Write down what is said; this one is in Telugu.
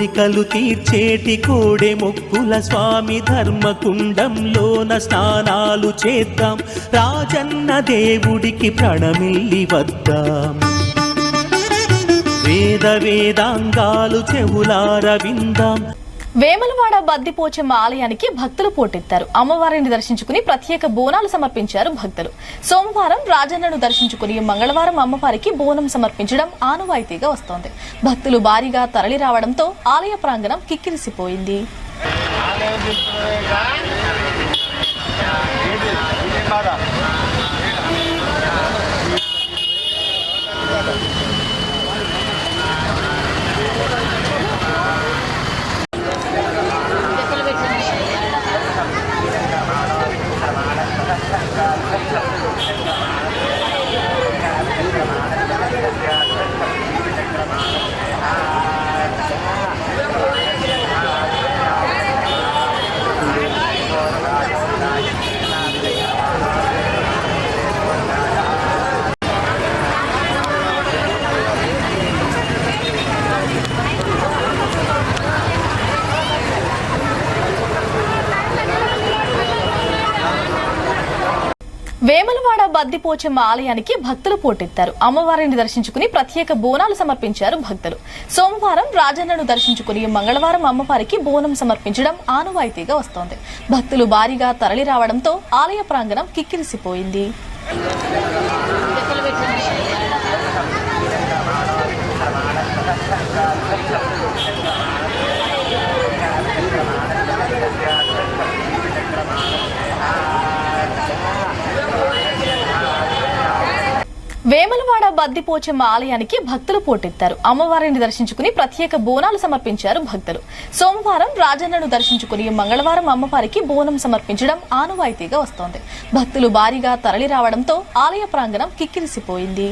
కోరికలు తీర్చేటి కోడె మొక్కుల స్వామి ధర్మకుండంలోన స్నానాలు చేద్దాం, రాజన్న దేవుడికి ప్రణమిల్లి వద్దాం. వేద వేదాంగాలు చెవులార విందాం. వేములవాడ బద్దిపోచమ్మ ఆలయానికి భక్తులు పోటెత్తారు. అమ్మవారిని దర్శించుకుని ప్రత్యేక బోనాలు సమర్పించారు భక్తులు. సోమవారం రాజన్నను దర్శించుకుని మంగళవారం అమ్మవారికి బోనం సమర్పించడం ఆనవాయితీగా వస్తోంది. భక్తులు భారీగా తరలి రావడంతో ఆలయ ప్రాంగణం కిక్కిరిసిపోయింది. వేములవాడ బద్దిపోచమ్మ ఆలయానికి భక్తులు పోటెత్తారు. అమ్మవారిని దర్శించుకుని ప్రత్యేక బోనాలు సమర్పించారు భక్తులు. సోమవారం రాజన్నను దర్శించుకుని మంగళవారం అమ్మవారికి బోనం సమర్పించడం ఆనవాయితీగా వస్తోంది. భక్తులు భారీగా తరలి రావడంతో ఆలయ ప్రాంగణం కిక్కిరిసిపోయింది. వేములవాడ బద్దిపోచమ్మ ఆలయానికి భక్తులు పోటెత్తారు. అమ్మవారిని దర్శించుకుని ప్రత్యేక బోనాలు సమర్పించారు భక్తులు. సోమవారం రాజన్నను దర్శించుకుని మంగళవారం అమ్మవారికి బోనం సమర్పించడం ఆనవాయితీగా వస్తోంది. భక్తులు భారీగా తరలి రావడంతో ఆలయ ప్రాంగణం కిక్కిరిసిపోయింది.